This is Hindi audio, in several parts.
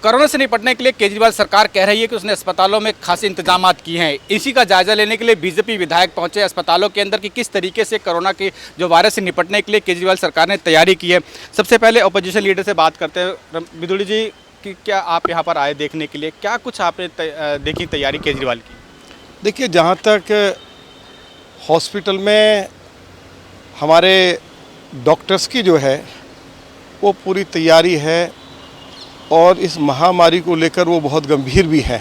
कोरोना से निपटने के लिए केजरीवाल सरकार कह रही है कि उसने अस्पतालों में खासे इंतजाम किए हैं। इसी का जायजा लेने के लिए बीजेपी विधायक पहुंचे अस्पतालों के अंदर कि किस तरीके से कोरोना के जो वायरस से निपटने के लिए केजरीवाल सरकार ने तैयारी की है। सबसे पहले अपोजिशन लीडर से बात करते हैं। बिदुड़ी जी कि क्या आप यहाँ पर आए देखने के लिए, क्या कुछ आपने देखी तैयारी केजरीवाल की? देखिए, जहाँ तक हॉस्पिटल में हमारे डॉक्टर्स की जो है वो पूरी तैयारी है और इस महामारी को लेकर वो बहुत गंभीर भी है।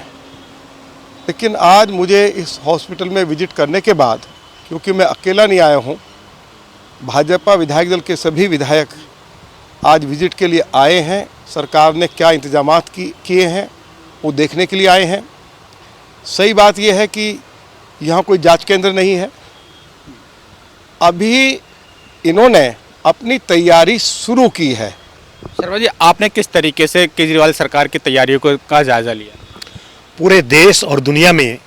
लेकिन आज मुझे इस हॉस्पिटल में विजिट करने के बाद, क्योंकि मैं अकेला नहीं आया हूँ, भाजपा विधायक दल के सभी विधायक आज विजिट के लिए आए हैं। सरकार ने क्या इंतजामात किए हैं वो देखने के लिए आए हैं। सही बात यह है कि यहाँ कोई जांच केंद्र नहीं है। अभी इन्होंने अपनी तैयारी शुरू की है। शर्मा जी, आपने किस तरीके से केजरीवाल सरकार की तैयारियों का जायजा लिया? पूरे देश और दुनिया में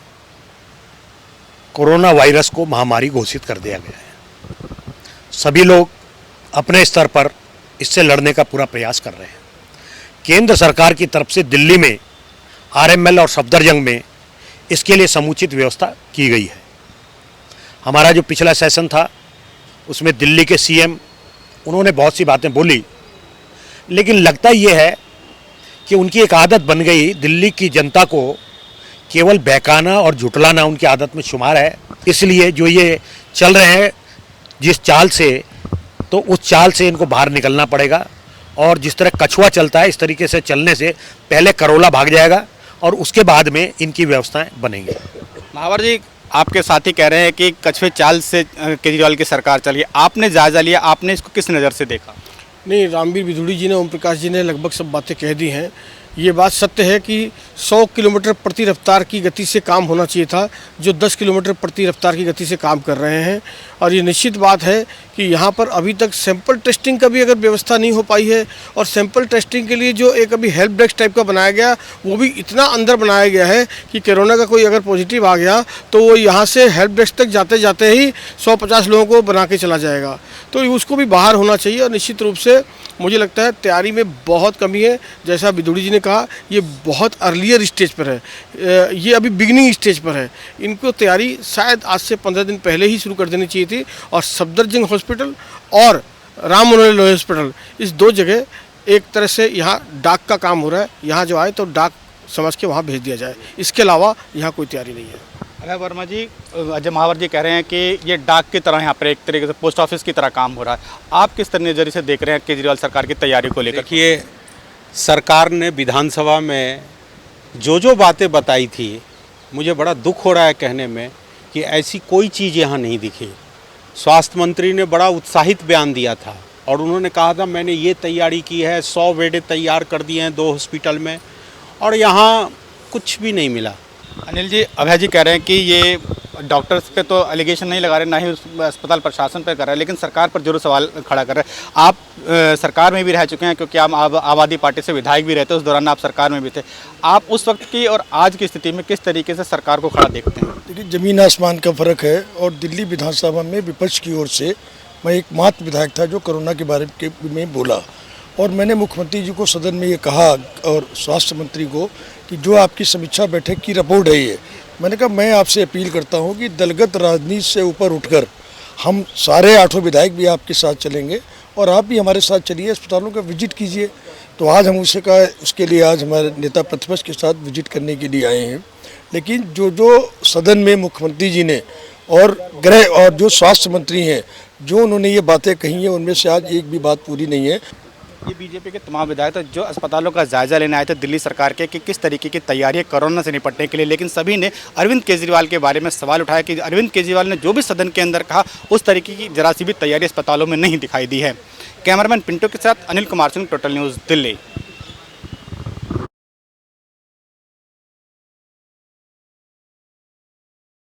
कोरोना वायरस को महामारी घोषित कर दिया गया है। सभी लोग अपने स्तर पर इससे लड़ने का पूरा प्रयास कर रहे हैं। केंद्र सरकार की तरफ से दिल्ली में आरएमएल और सफदरजंग में इसके लिए समुचित व्यवस्था की गई है। हमारा जो पिछला सेशन था उसमें दिल्ली के सीएम उन्होंने बहुत सी बातें बोली, लेकिन लगता ये है कि उनकी एक आदत बन गई, दिल्ली की जनता को केवल बहकाना और झुटलाना उनकी आदत में शुमार है। इसलिए जो ये चल रहे हैं जिस चाल से, तो उस चाल से इनको बाहर निकलना पड़ेगा। और जिस तरह कछुआ चलता है इस तरीके से चलने से पहले करोला भाग जाएगा और उसके बाद में इनकी व्यवस्थाएं बनेंगी। महावर जी, आपके साथी कह रहे हैं कि कछुए चाल से केजरीवाल की सरकार चली। आपने जायजा लिया, आपने इसको किस नज़र से देखा? नहीं, रामवीर बिधूड़ी जी ने, ओम प्रकाश जी ने लगभग सब बातें कह दी हैं। ये बात सत्य है कि 100 किलोमीटर प्रति रफ्तार की गति से काम होना चाहिए था, जो 10 किलोमीटर प्रति रफ्तार की गति से काम कर रहे हैं। और ये निश्चित बात है कि यहाँ पर अभी तक सैंपल टेस्टिंग का भी अगर व्यवस्था नहीं हो पाई है, और सैंपल टेस्टिंग के लिए जो एक अभी हेल्प डेस्क टाइप का बनाया गया वो भी इतना अंदर बनाया गया है कि कोरोना का कोई अगर पॉजिटिव आ गया तो वो यहाँ से हेल्प डेस्क तक जाते जाते ही 150 लोगों को बना के चला जाएगा। तो उसको भी बाहर होना चाहिए। और निश्चित रूप से मुझे लगता है तैयारी में बहुत कमी है। जैसा बिधूड़ी जी ने कहा, ये बहुत अर्लियर स्टेज पर है, ये अभी बिगिनिंग स्टेज पर है। इनको तैयारी शायद आज से 15 दिन पहले ही शुरू कर देनी चाहिए थी। और सफदरजंग हॉस्पिटल और राम मनोहर लोहिया हॉस्पिटल, इस दो जगह एक तरह से यहाँ डाक का काम हो रहा है। यहाँ जो आए तो डाक समझ के वहाँ भेज दिया जाए। इसके अलावा यहाँ कोई तैयारी नहीं है। अजय वर्मा जी, अजय महावर जी कह रहे हैं कि ये डाक की तरह यहाँ पर एक तरीके से पोस्ट ऑफिस की तरह काम हो रहा है। आप किस तरह नज़रिए से देख रहे हैं केजरीवाल सरकार की तैयारी को लेकर? देखिए, सरकार ने विधानसभा में जो बातें बताई थी, मुझे बड़ा दुख हो रहा है कहने में कि ऐसी कोई चीज़ यहाँ नहीं दिखी। स्वास्थ्य मंत्री ने बड़ा उत्साहित बयान दिया था और उन्होंने कहा था मैंने ये तैयारी की है, 100 बेड तैयार कर दिए हैं 2 हॉस्पिटल में, और यहाँ कुछ भी नहीं मिला। अनिल जी, अभय जी कह रहे हैं कि ये डॉक्टर्स पे तो एलिगेशन नहीं लगा रहे, ना ही उस अस्पताल प्रशासन पे कर रहे हैं, लेकिन सरकार पर जरूर सवाल खड़ा कर रहे हैं। आप सरकार में भी रह चुके हैं, क्योंकि आप आबादी पार्टी से विधायक भी रहते, उस दौरान आप सरकार में भी थे। आप उस वक्त की और आज की स्थिति में किस तरीके से सरकार को खड़ा देखते हैं? देखिए, ज़मीन आसमान का फ़र्क है। और दिल्ली विधानसभा में विपक्ष की ओर से मैं एकमात्र विधायक था जो कोरोना के बारे में बोला। और मैंने मुख्यमंत्री जी को सदन में ये कहा और स्वास्थ्य मंत्री को कि जो आपकी समीक्षा बैठक की रिपोर्ट है ये, मैंने कहा मैं आपसे अपील करता हूँ कि दलगत राजनीति से ऊपर उठकर हम सारे 8 विधायक भी आपके साथ चलेंगे और आप भी हमारे साथ चलिए, अस्पतालों का विजिट कीजिए। तो आज हम उसके लिए आज हमारे नेता प्रतिपक्ष के साथ विजिट करने के लिए आए हैं। लेकिन जो सदन में मुख्यमंत्री जी ने और गृह और जो स्वास्थ्य मंत्री हैं, जो उन्होंने ये बातें कही हैं, उनमें से आज एक भी बात पूरी नहीं है। ये बीजेपी के तमाम विधायक जो अस्पतालों का जायजा लेने आए थे दिल्ली सरकार के कि किस तरीके की तैयारी है कोरोना से निपटने के लिए, लेकिन सभी ने अरविंद केजरीवाल के बारे में सवाल उठाया कि अरविंद केजरीवाल ने जो भी सदन के अंदर कहा उस तरीके की जरा सी भी तैयारी अस्पतालों में नहीं दिखाई दी है। कैमरामैन पिंटू के साथ अनिल कुमार सिंह, टोटल न्यूज़, दिल्ली।